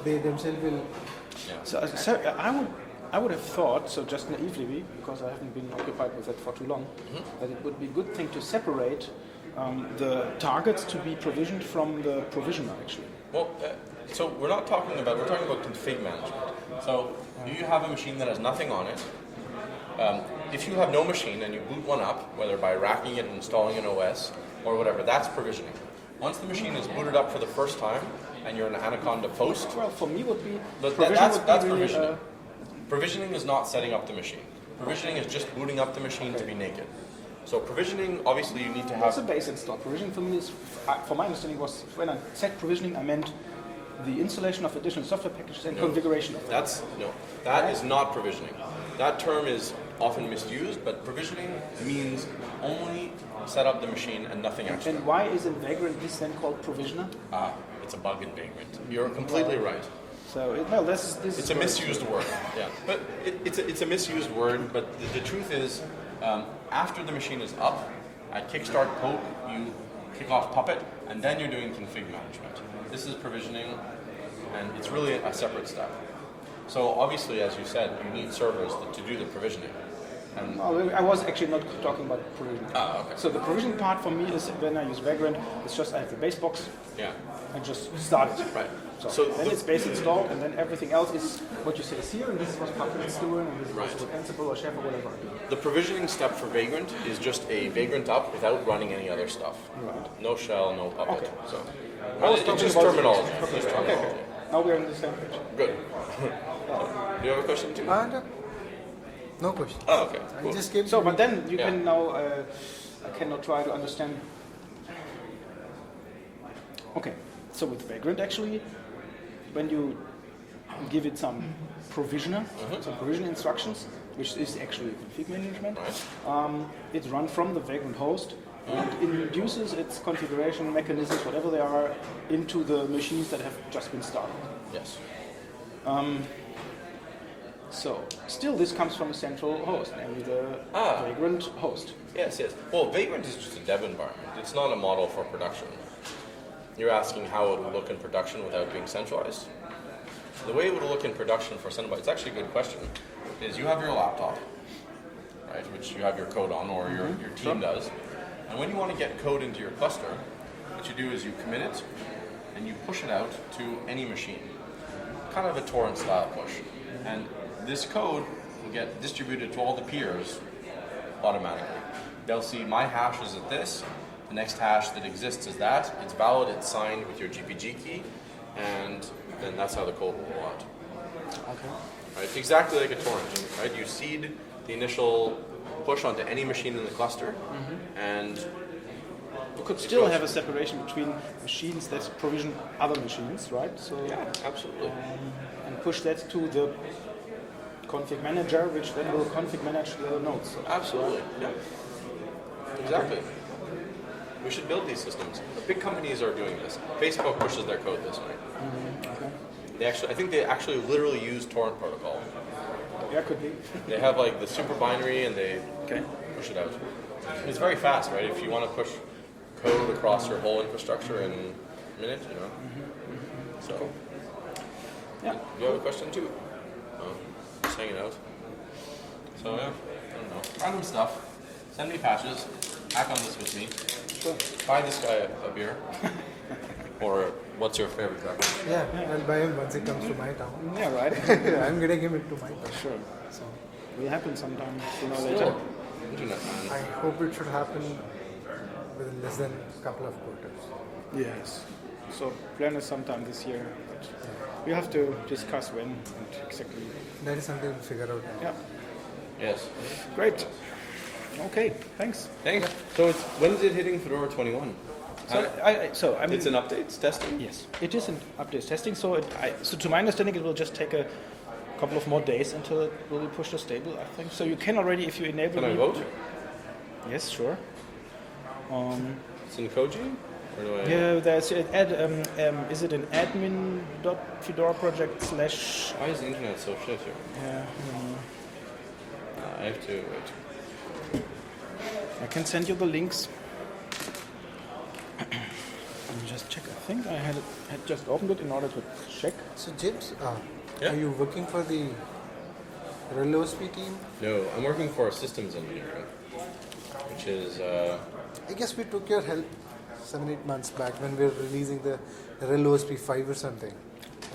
they themselves will. Yeah. So I would have thought, so just naively, because I haven't been occupied with that for too long, that it would be a good thing to separate the targets to be provisioned from the provisioner, actually. Well, so we're talking about config management. So you have a machine that has nothing on it. If you have no machine and you boot one up, whether by racking it and installing an OS or whatever, that's provisioning. Once the machine is booted up for the first time and you're in an Anaconda post, Well, for me would be that's provisioning. Provisioning is not setting up the machine. Provisioning is just booting up the machine to be naked. So provisioning, obviously, you need to have. That's a base install. Provisioning for me is, for my understanding, was when I said provisioning, I meant the installation of additional software packages and configuration of them. That is not provisioning. That term is often misused, but provisioning means only set up the machine and nothing extra. And why is in Vagrant this then called provisioner? It's a bug in Vagrant. You're completely right. So this It's is a misused word. Yeah, but it's a misused word. But the truth is, after the machine is up, at Kickstart Poke, you kick off Puppet, and then you're doing config management. This is provisioning, and it's really a separate step. So obviously, as you said, you need servers to do the provisioning. And no, I was actually not talking about provisioning. Okay. So the provisioning part for me is when I use Vagrant, it's just I have the base box. Yeah. And just start it. Right. So then it's base installed, and then everything else is what you say is here, and this is what Puppet is doing, and this is what Ansible or Chef or whatever. The provisioning step for Vagrant is just a Vagrant up without running any other stuff. Right. No shell, no Puppet. Okay. So It's just terminology. Okay. Now we're on the same page. Good. Do you have a question too? No question. Oh, okay. Cool. I just came. So, but then you can now, I cannot try to understand. Okay, so with Vagrant actually, when you give it some provisioner, some provision instructions, which is actually config management, it runs from the Vagrant host and induces its configuration mechanisms, whatever they are, into the machines that have just been started. Yes. So, still this comes from a central host, namely the Vagrant host. Yes. Well, Vagrant is just a dev environment. It's not a model for production. You're asking how it would look in production without being centralized? The way it would look in production for somebody, it's actually a good question, is you have your laptop, right, which you have your code on, or your team does. And when you want to get code into your cluster, what you do is you commit it, and you push it out to any machine. Kind of a torrent style push. And this code will get distributed to all the peers automatically. They'll see my hash is at this, the next hash that exists is that, it's valid, it's signed with your GPG key, and then that's how the code will roll out. Okay. Right, it's exactly like a torrent, right? You seed the initial push onto any machine in the cluster, and you could still have a separation between machines that provision other machines, right? So yeah, absolutely. And push that to the config manager, which then will config manage the nodes. So Absolutely, yeah. Exactly. We should build these systems. The big companies are doing this. Facebook pushes their code this way. Okay. I think they actually literally use torrent protocol. Yeah, could be. They have like the super binary and they push it out. It's very fast, right? If you want to push code across your whole infrastructure in a minute, you know. So, cool. Yeah. You have a question too? No? Just hanging out. So yeah, I don't know. Random stuff. Send me patches. Hack on this with me. Sure. Buy this guy a beer. Or what's your favorite guy? Yeah, I'll buy him once he comes to my town. Yeah, right. I'm getting him into my town. Sure. So will happen sometime sooner or later. Internet, man. I hope it should happen within less than a couple of quarters. Yes. So plan is sometime this year, but we have to discuss when and exactly. That is something to figure out. Yeah. Yes. Great. Okay. Thanks. Thanks. So when is it hitting Fedora 21? So I mean, It's an updates testing? Yes, it is an update testing. So so to my understanding, it will just take a couple of more days until it will be pushed to stable, I think. So you can already, if you enable. Can I vote? Yes, sure. It's in Koji? Or do I? Yeah, there's is it an admin.fedora project / Why is the internet so shit here? Yeah. I have to wait. I can send you the links. just check. I think I had just opened it in order to check. So James, Yeah. are you working for the RelOSP team? No, I'm working for systems engineering, which is I guess we took your help 7-8 months back when we were releasing the RelOSP 5 or something.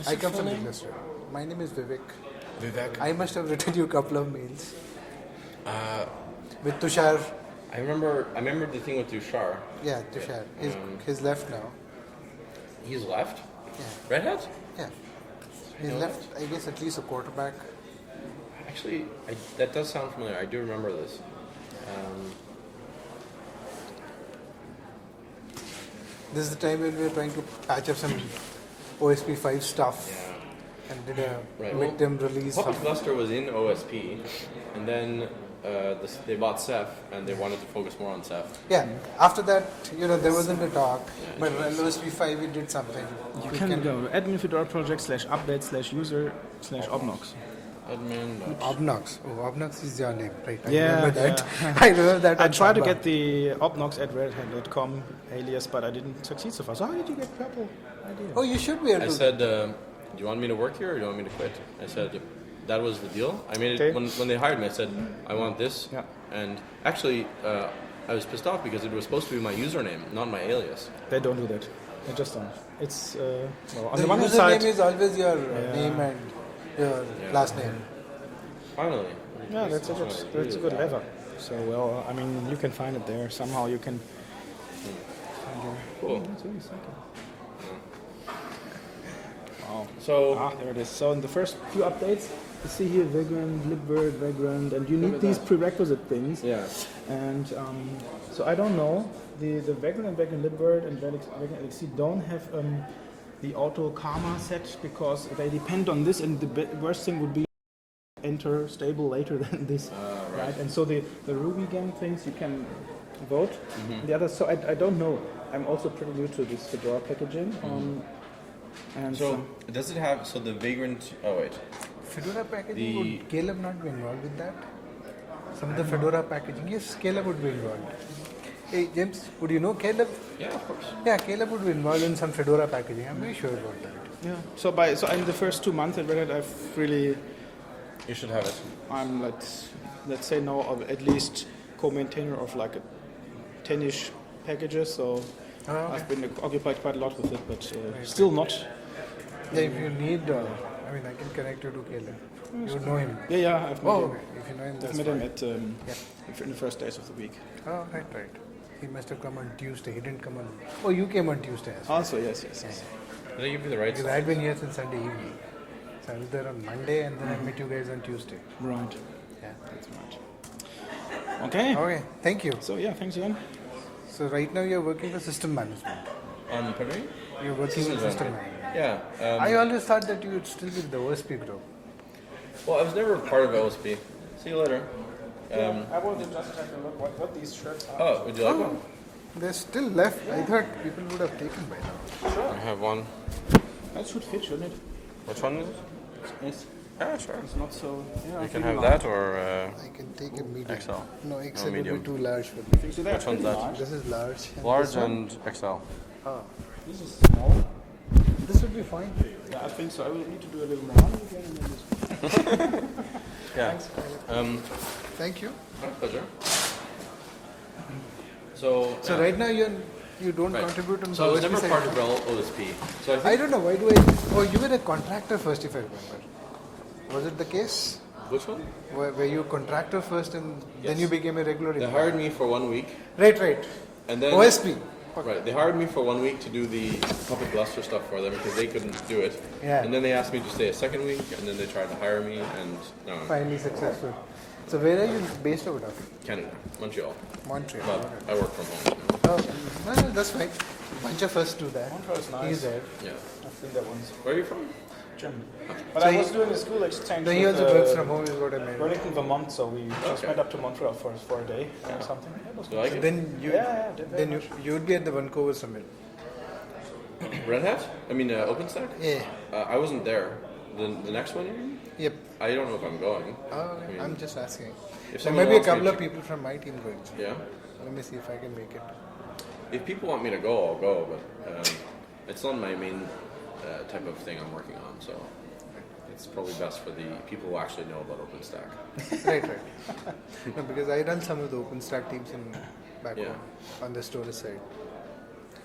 I come from the industry. My name is Vivek. Vivek. I must have written you a couple of mails. With Tushar. I remember the thing with Tushar. Yeah, Tushar. He's left now. He's left. Yeah. Red Hat? Yeah. He's left, I guess, at least a quarterback. Actually, that does sound familiar. I do remember this. This is the time when we were trying to patch up some OSP 5 stuff. Yeah. And did a Right. midterm release. Puppet Cluster was in OSP, and then they bought Ceph, and they wanted to focus more on Ceph. Yeah, after that, there wasn't a talk, but RelOSP 5 we did something. You can go to admin Fedora project /update/user/obnox. Admin. Obnox. Oh, Obnox is your name, right? I Yeah, remember that. I remember that. I on tried to Samba. get the obnox@redhat.com alias, but I didn't succeed so far. So how did you get purple idea? Oh, you should be able I to. said, do you want me to work here or do you want me to quit? I said, that was the deal. I made it Okay. when they hired me. I said, I want this. Yeah. And actually, I was pissed off because it was supposed to be my username, not my alias. They don't do that. They just don't. It's well, on The the one hand username side. is always your name and your last name. Finally. Yeah, that's a good lever. So well, I mean, you can find it there somehow. You can. Cool. That's really second. Wow. So, There it is. So in the first few updates, you see here Vagrant, Libvirt, Vagrant, and you need these prerequisite things. yeah. And so I don't know. The Vagrant and Vagrant Libvirt and Vagrant LXC don't have the auto karma set because they depend on this, and the worst thing would be enter stable later than this, right? And so the Ruby gang things you can vote. The others, so I don't know. I'm also pretty new to this Fedora packaging. And So, does it have, so the Vagrant, oh wait. Fedora packaging, would Caleb not be involved with that? Some of the Fedora packaging, yes, Caleb would be involved. Hey, James, would you know Caleb? Yeah, of course. Yeah, Caleb would be involved in some Fedora packaging. I'm very sure about that. yeah, so in the first 2 months at Red Hat, I've really, You should have it. I'm let's say now at least co-maintainer of like a 10-ish packages. So I've been occupied quite a lot with it, but still not. Yeah, if you need, I can connect you to Caleb. You know him. Yeah, I've met him. Okay. If you know him, I've that's met fine. him at in the first days of the week. Oh, right. He must have come on Tuesday. He didn't come on. Oh, you came on Tuesday as well. Also, yes. Did I give you the right Because I had been here since Sunday evening. So I was there on Monday and then I met you guys on Tuesday. Right. Yeah. That's right. Okay. Okay, thank you. So yeah, thanks again. So right now you're working for system management. Pardon? You're working with system management. Yeah. I always thought that you would still be the OSP group. Well, I was never part of OSP. See you later. I wanted just to take a look what these shirts are. Oh, would you like one? They're still left. I thought people would have taken by now. I have one. That should fit, shouldn't it? Which one is it? Yes. Yeah, sure. It's not so. Yeah, You can have that or I can take a medium. XL. No, XL would medium. be too large for me. So Which one's that? This is large. And Large this one- and XL. This is small. This would be fine for you. Yeah, I think so. I will need to do a little more running again. And then this. Yeah. Thank you. My pleasure. So, So right now you don't Right. contribute on So I was the never OSP part side. of OSP. So I I think don't know why do I. Oh, you were a contractor first, if I remember. Was it the case? which one? Were you a contractor first and then Yes. you became a regular They employee? hired me for 1 week, Right. and then OSP. Right. They hired me for 1 week to do the Puppet Cluster stuff for them because they couldn't do it. Yeah. And then they asked me to stay a second week, and then they tried to hire me, and no, Finally successful. So where are you based out of? Canada, Montreal. Montreal. But I work from home. Oh, no, that's fine. Bunch of us do that. Montreal is nice. He's there. Yeah. I've been there once. Where are you from? Germany. But So I he- was doing a school exchange. No, he with, also works from home, is what I meant. Burlington, Vermont, so we just Okay. went up to Montreal for a day or something. It was Do you like it? Then you, Yeah, did very then you would be at the Vancouver summit. Red Hat? I mean, OpenStack? Yeah. I wasn't there. The next one, you mean? Yep. I don't know if I'm going. Oh, I mean, I'm just asking. if There someone may be a wants me couple of to- people from my team going. Yeah. Let me see if I can make it. If people want me to go, I'll go. But It's not my main type of thing I'm working on, so it's probably best for the people who actually know about OpenStack. Right. No, because I run some of the OpenStack teams back Yeah. home on the storage side.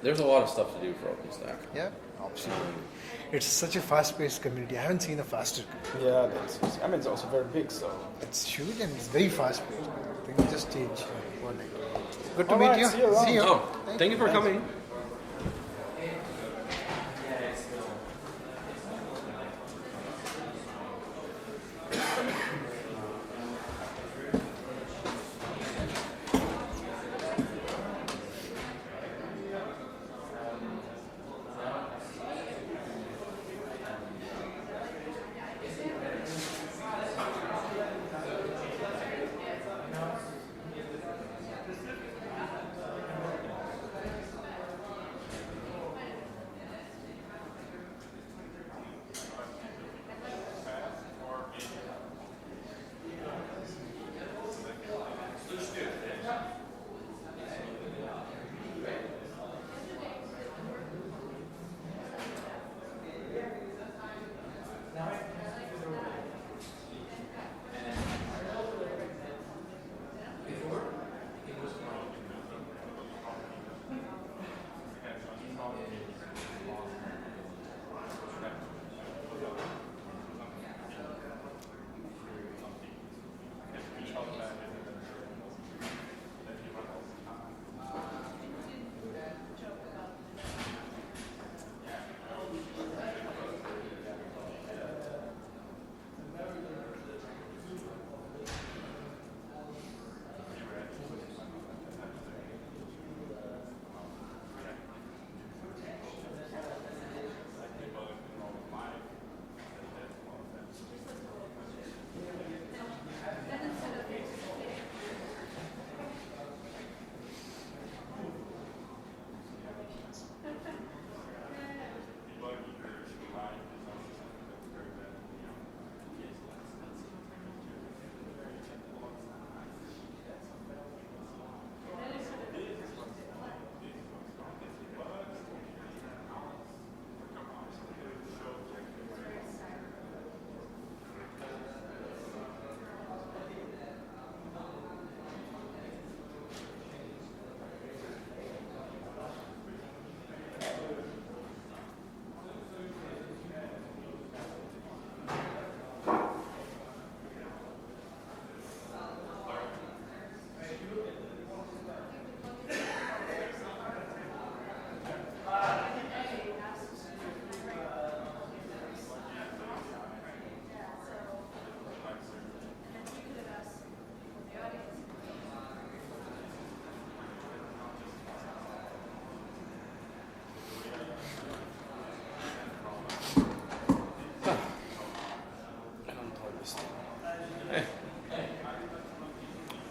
There's a lot of stuff to do for OpenStack. Yeah, absolutely. It's such a fast-paced community. I haven't seen a faster community. Yeah, I mean, it's also very big, so. It's huge and it's very fast-paced. Things just change overnight. Good to All meet right, you. see you around. See you. Oh, thank you for coming.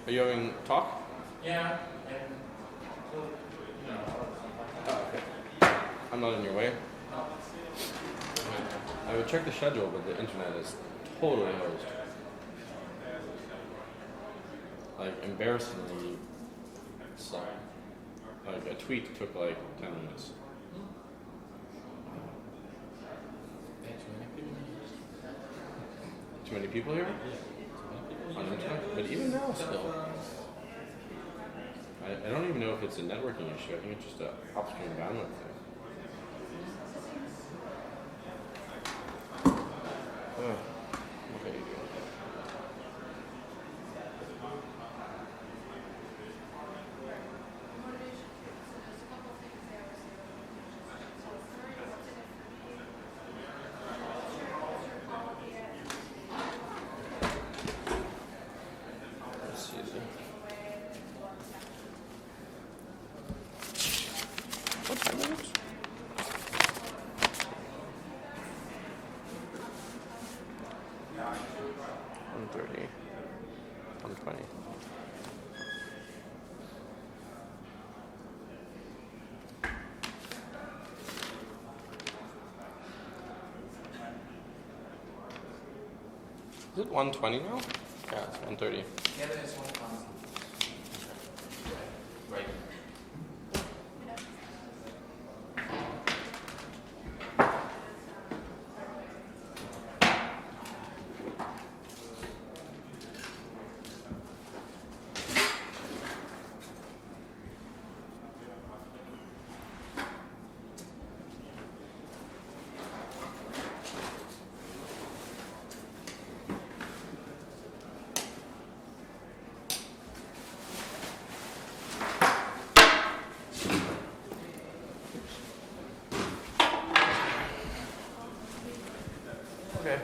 Are you having talk? Yeah. Oh, okay. I'm not in your way. I would check the schedule, but the internet is totally closed. Like, embarrassingly slow. Like, a tweet took like 10 minutes. Too many people here? On the internet? But even now, still. I don't even know if it's a networking issue. I think it's just a upstream bandwidth thing. Okay. Let's see. What time is it? $1:30. $1:20. Is it 1:20 now? Yeah, it's 1:30. Yeah, there's one constant. Right. Okay.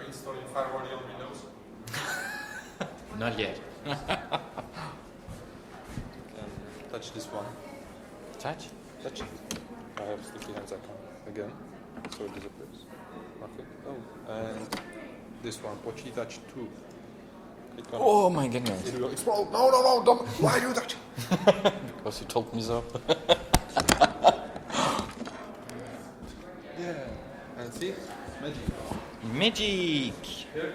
Installing firewall on Windows? Not yet. Touch this one. Touch? Touch it. I have sticky hands icon again, so it disappears. Okay. Oh, and this one, Pochi touch 2. Click on Oh my goodness. it. It will explode. No, no, no, don't. Why do you touch it? Because you told me so. Yeah. And see? Magic. Magic! Here.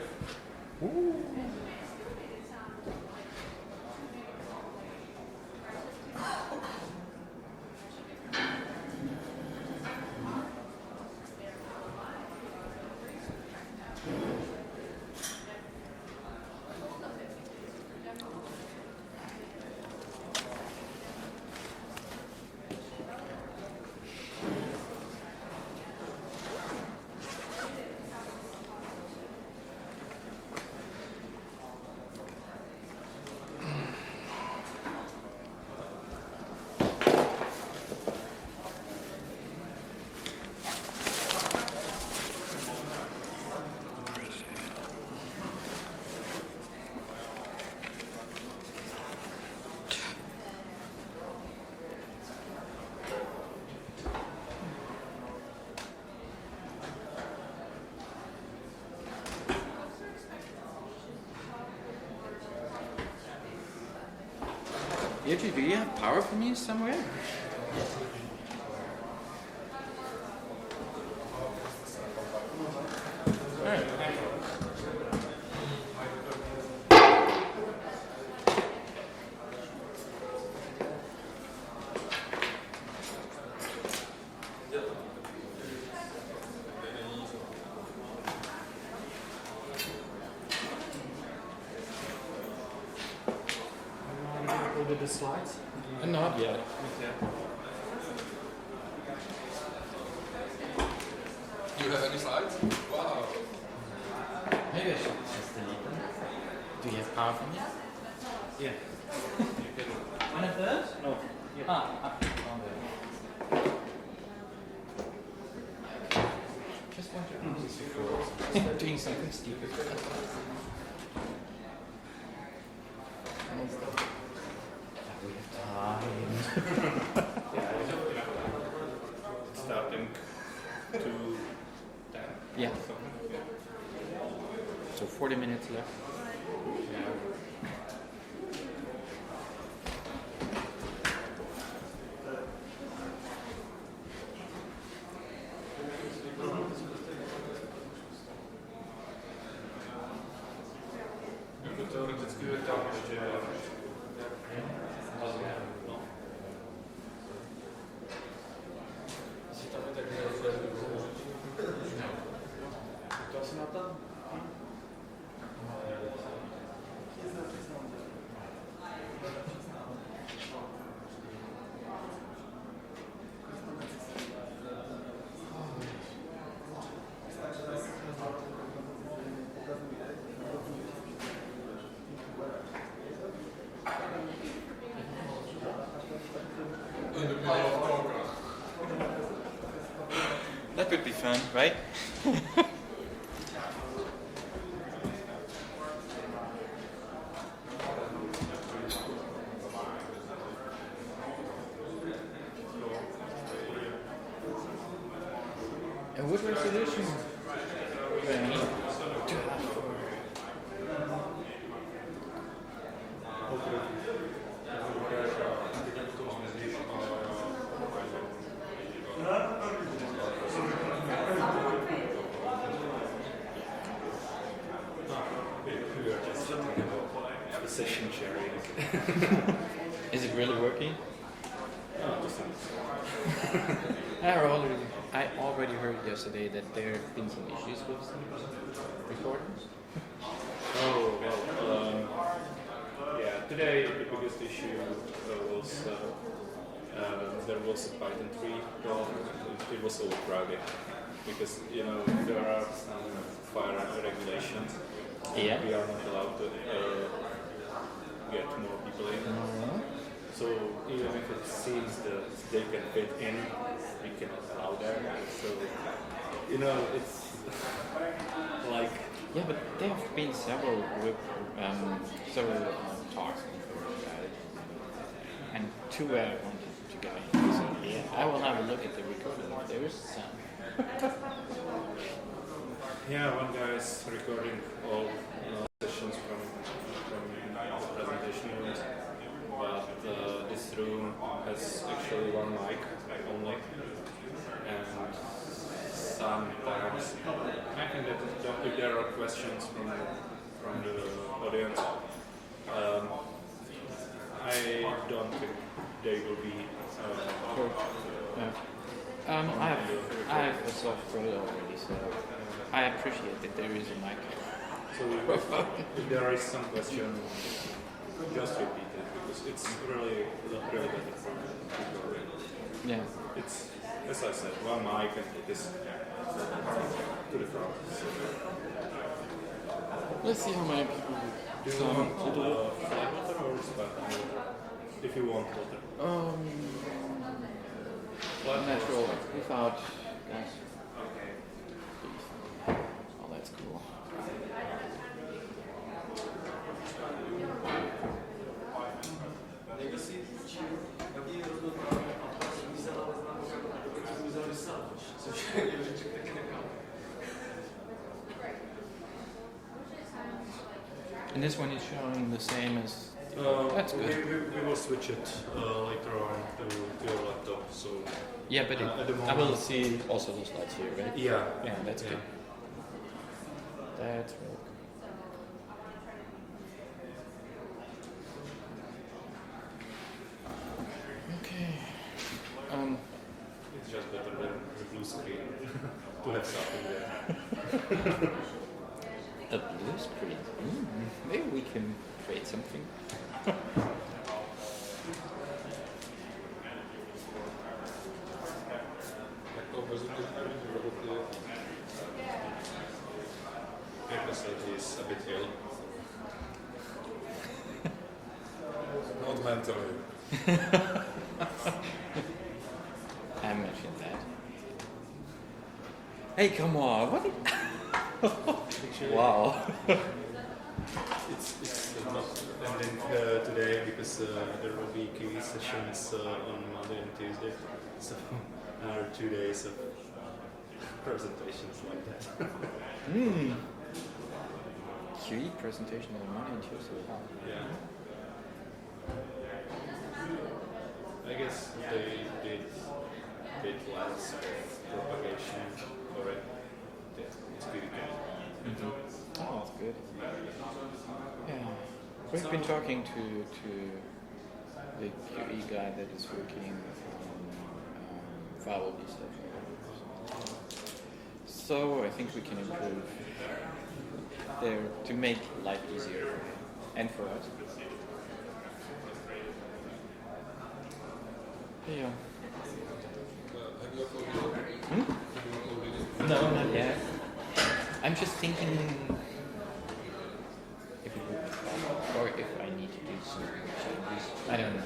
Yeti, do you have power for me somewhere? With the slides? Not yet. Do you have any slides? Wow. Maybe I should just delete them. Do you have power for me? Yeah. One of those? No. Ah, on there. Just want to use it for doing something stupid. Starting to 10. Yeah. So 40 minutes left. That would be fun, right? And what resolution do I need to have for? Session sharing. Is it really working? I already heard yesterday that there have been some issues with some recordings. Oh, well, yeah, today the biggest issue was there was a Python 3 call. It was overcrowded because, you know, there are some fire regulations. Yeah. We are not allowed to get more people in. So even if it seems that they can fit in, we cannot allow that. So, you know, it's like... Yeah, but there have been several talks about it, and two I wanted to go in. So yeah, I will have a look at the recording. There is some. Yeah, one guy is recording all sessions from the presentation rooms, but this room has actually one mic only, and sometimes I think that if there are questions from the audience, I don't think they will be. I have a soft credit already, so I appreciate that there is a mic. So if there is some question, just repeat it because it's really better for people. Yeah. It's, as I said, one mic and it is to the front. So, Let's see how many people. do you want flat water or sparkling water? If you want water. Natural without gas. Okay. Oh, that's cool. And this one is showing the same as. That's good. We will switch it later on to your laptop. So Yeah, but at the I will moment- see also the slides here, right? yeah, Yeah, that's good. That's real good. Okay. It's just better than the blue screen to have something there. A blue screen. Maybe we can create something. Microsoft is a bit ill. Not mentally. I mentioned that. Hey, come on! What? Wow. It's not ending today because there will be QE sessions on Monday and Tuesday. So 2 days of presentations like that. QE presentation on Monday and Tuesday. Wow. Yeah. I guess they did lots of propagation for it. It's pretty good. Oh, that's good. Yeah. We've been talking to the QE guy that is working on firewall stuff. So I think we can improve there to make life easier for him and for us. Yeah. Have you uploaded it? Hmm? Have you uploaded it? No, not yet. I'm just thinking if it would be possible or if I need to do some changes. I don't know.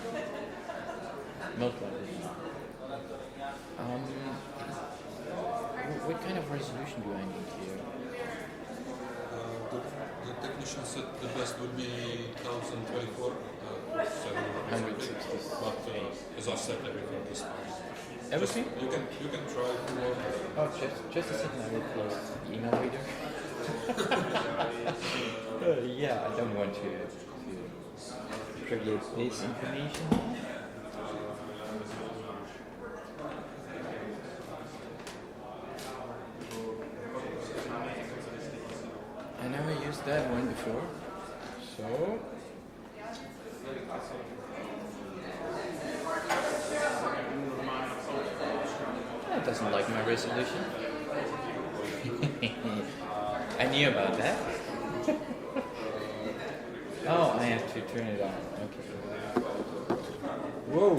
Most likely not. What kind of resolution do I need here? The technician said the best would be 1024, 160. but as I said, everything is fine. Everything? You can try more. Oh, just a second. I will close the email reader. Yeah, I don't want to create this information. I never used that one before, so that doesn't like my resolution. I knew about that. Oh, I have to turn it on. Okay. Whoa.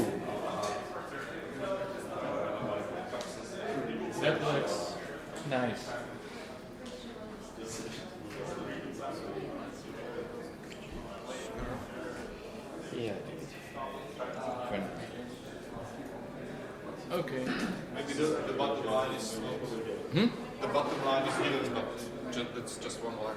That looks nice. Yeah, dude. Fun. Okay. Maybe the bottom line is Hmm? the bottom line is hidden, but it's just one line.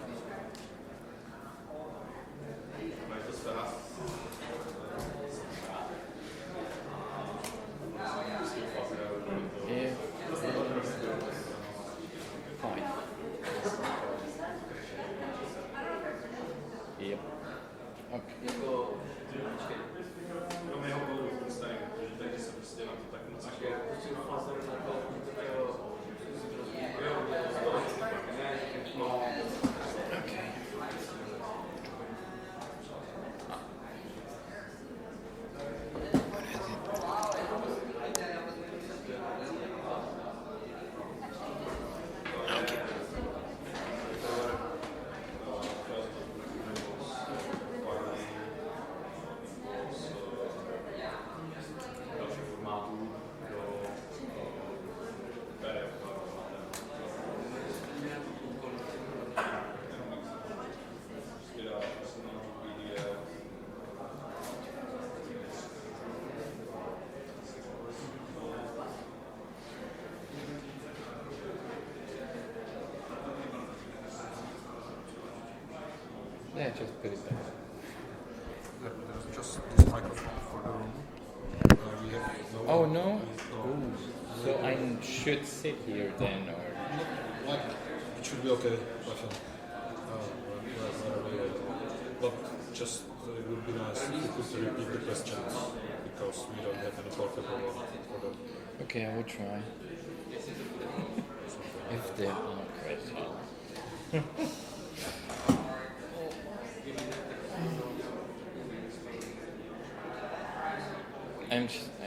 Yeah. Fine. Yep. Okay. Okay. Yeah, just put it back. There's just this microphone for the room. We have no. Oh no? Ooh. So I should sit here then, or Like, it should be okay. But just it would be nice if you could repeat the questions because we don't have any portable for them. okay, I will try. If there are questions.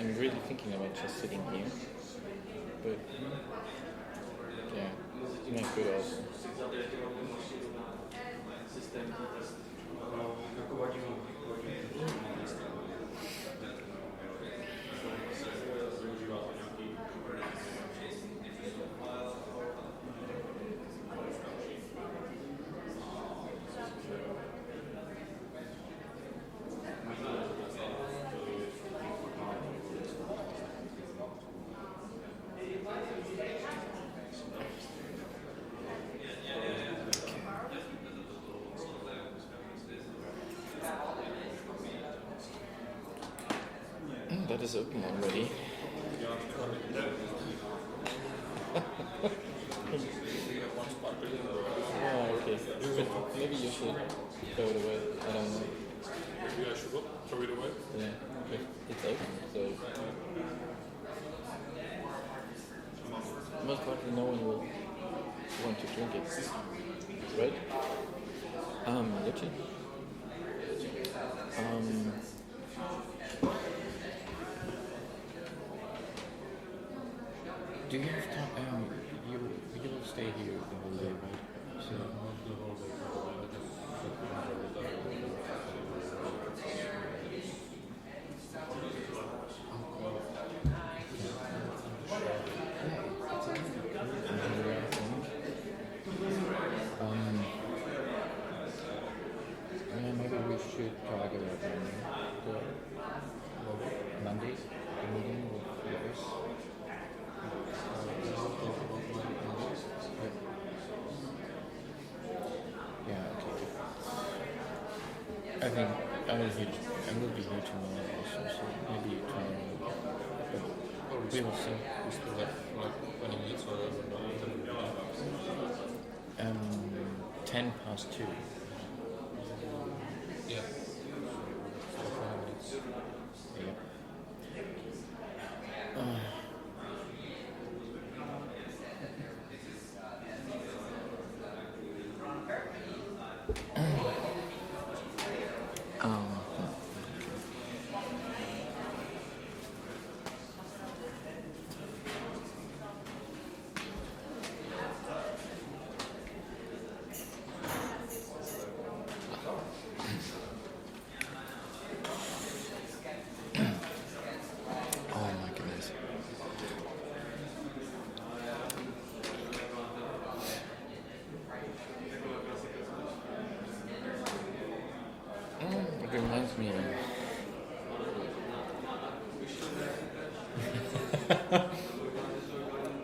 I'm really thinking about just sitting here, but yeah, not good also. That is open already. maybe you should throw it away. I don't know. Maybe I should throw it away. Yeah. Okay. It's open, so most likely no one will want to drink it, right? Legit. Do you have time? You will stay here the whole day, right? So The whole day. yeah, maybe we should talk about Mondays, the meeting with us. Yeah, okay. I think I will be here tomorrow also, so maybe tomorrow. Or We will see. we still have like 20 minutes or whatever. 10 past 2. Yeah. So 20 minutes. Yeah. Oh my goodness. It reminds me of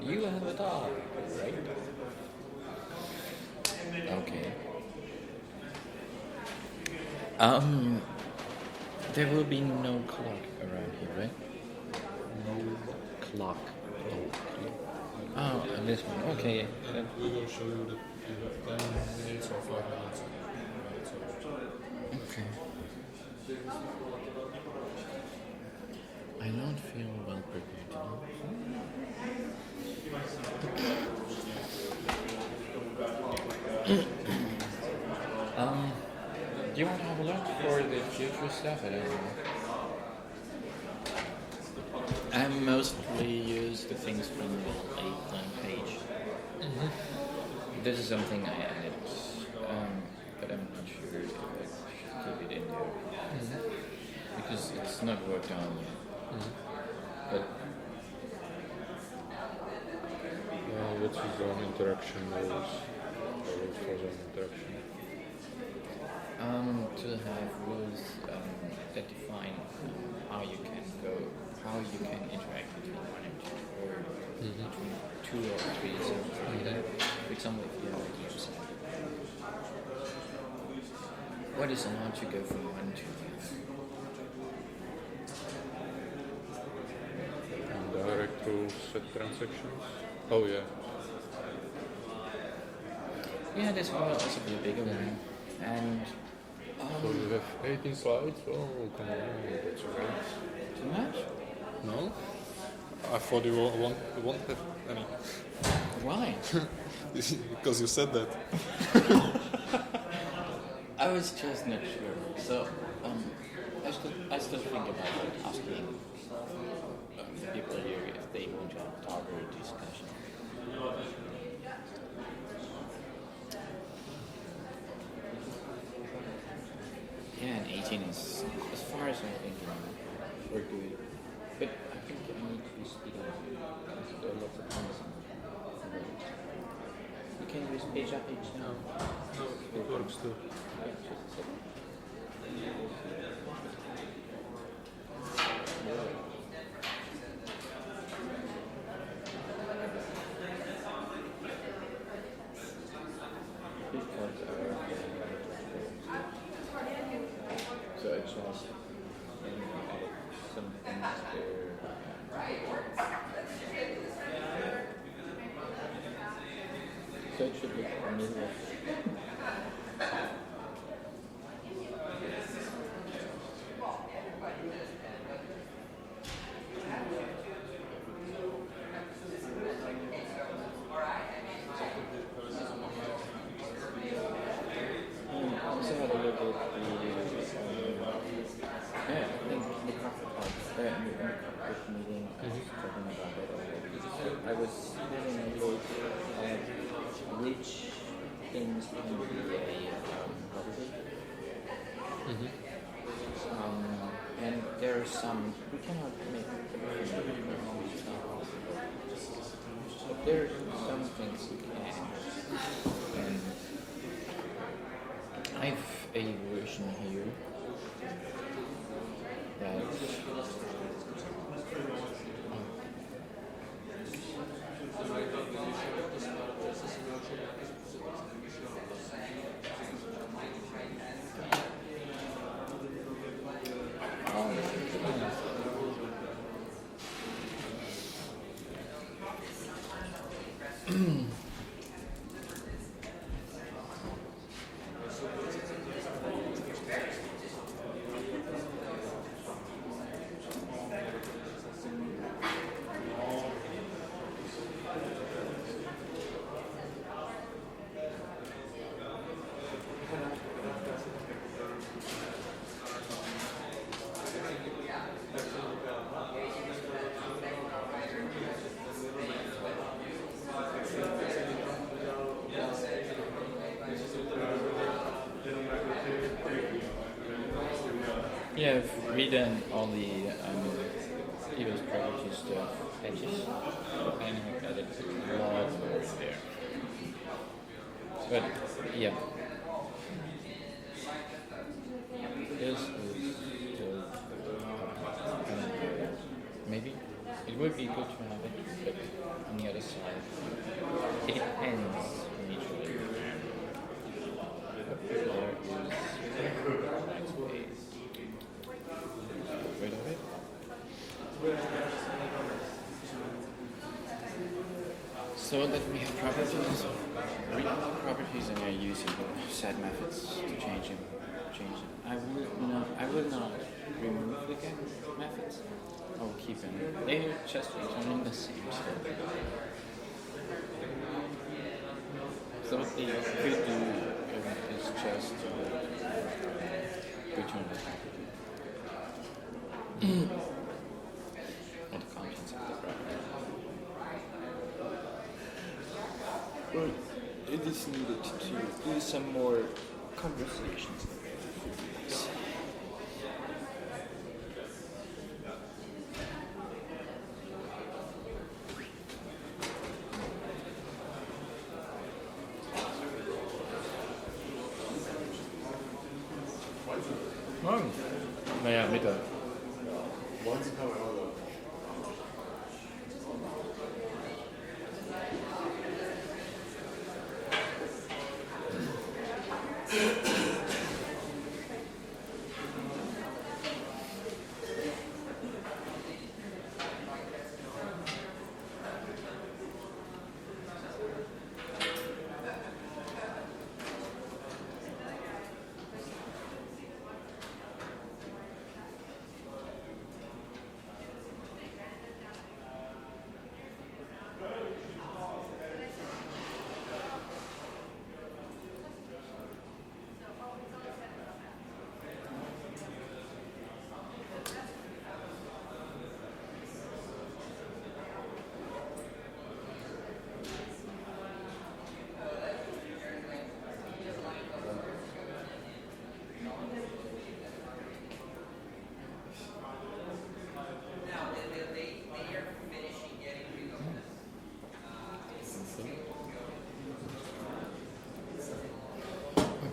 you have a dog, right? Okay. There will be no clock around here, right? No clock. No clock. Oh, and this one. Okay. We will show you that you have 10 minutes or 5 minutes. Okay. I don't feel well prepared today. Do you want to have a look for the future stuff? I don't know. I mostly use the things from the A1 page. This is something I added, but I'm not sure if I should keep it in there. Because it's not worked on yet. But What's the zone interaction rules? Rules for zone interaction. to have rules that define how you can interact between one and two, or between 2 or 3 zones. For example, if you have a website, what is allowed to go from one to the other? And direct rules set transactions. Oh yeah. Yeah, this will also be a bigger one. And So you have 18 slides? Oh, come on, that's great. too much? No? I thought you won't have any. Why? Because you said that. I was just not sure. So I still think about asking the people here if they want to talk or discussion. Yeah, and 18 is, as far as I think, we're good. But I think I need to speed up. There are lots of things on the You can use page up, page down. No, it works too. Yeah, just a second. So it's just some things there. So it should be a middle of yeah, I think in the Cockpit talk, in the Cockpit meeting, I was talking about it already. I was having a look at which things can be a holiday. And there are some, we cannot make everything but there are some things we can. And I have a version here that yeah, I've redone all the EOS property stuff, edges, and I've added a lot more there. But yeah, this is still maybe it would be good to have it, but on the other side, it depends on each layer. But there is nice space. Rid of it. So that we have properties, read properties, and you're using set methods to change them. I will not remove the get methods. I will keep them. They're just returning the same stuff. So what they could do is just return the property. Or the contents of the property. Well, it is needed to do some more conversations. Naja, Mittag.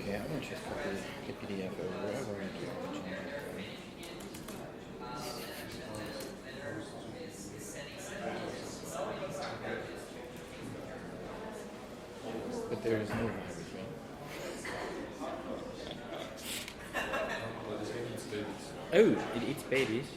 Okay, I'm gonna just copy the PDF or wherever I can change it. But there is no virus, right? Oh, it eats babies.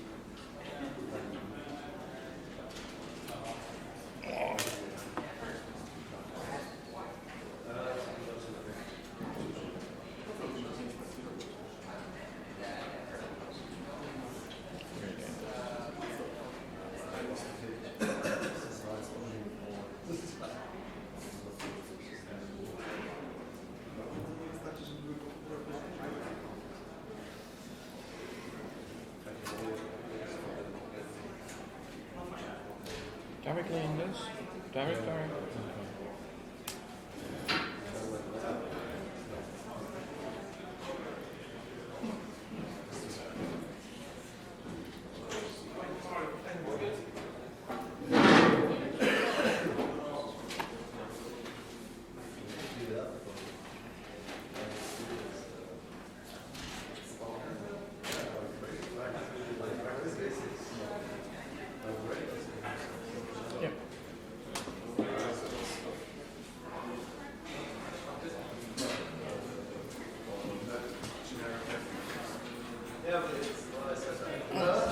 Directly in this? Direct.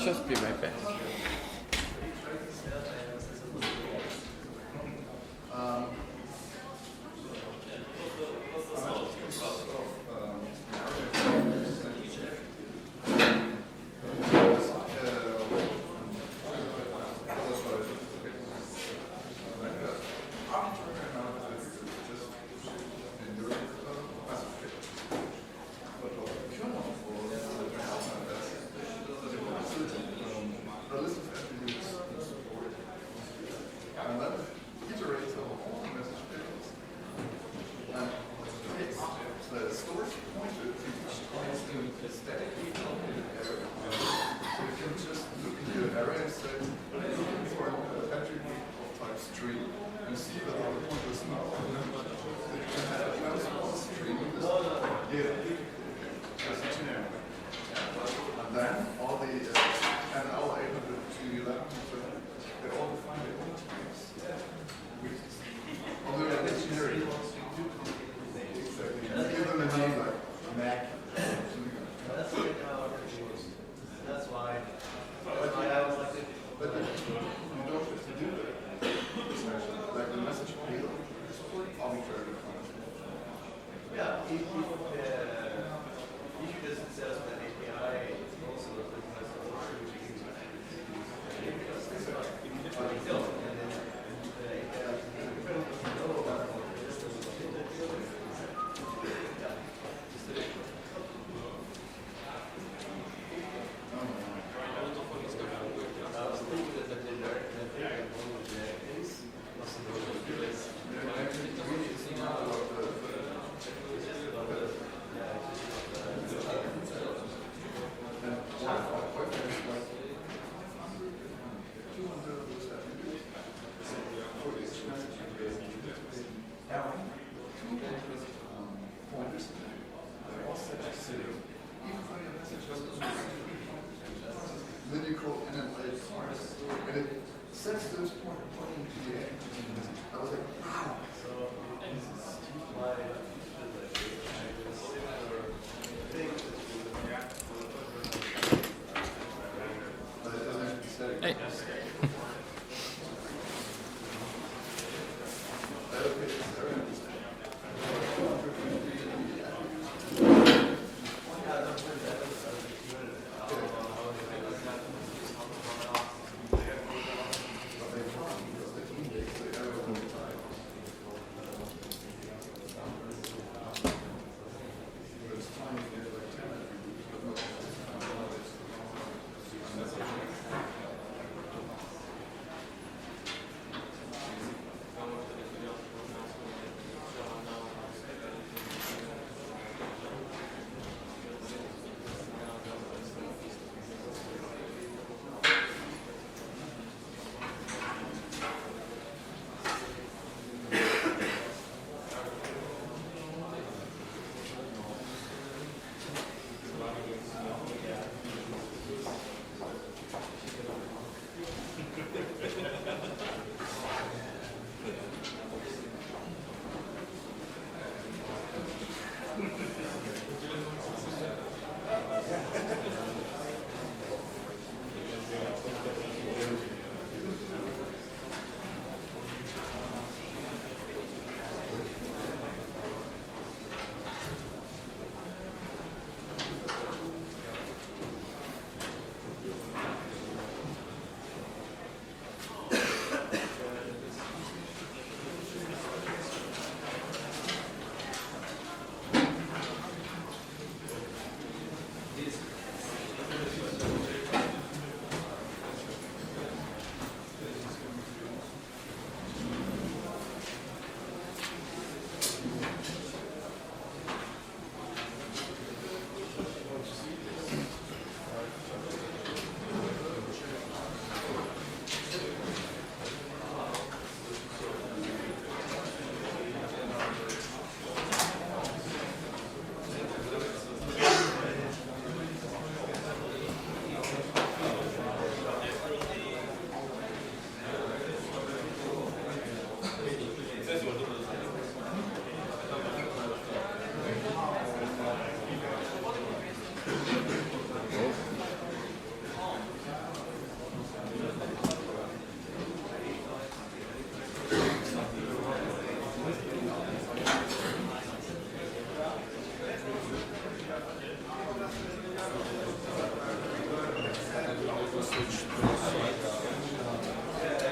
Just be right back.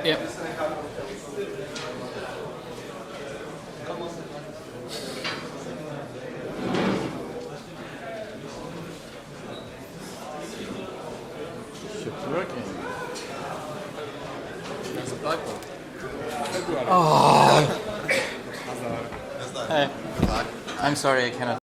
Yep. Should working. There's a black one. Oh. Hey. I'm sorry, I cannot.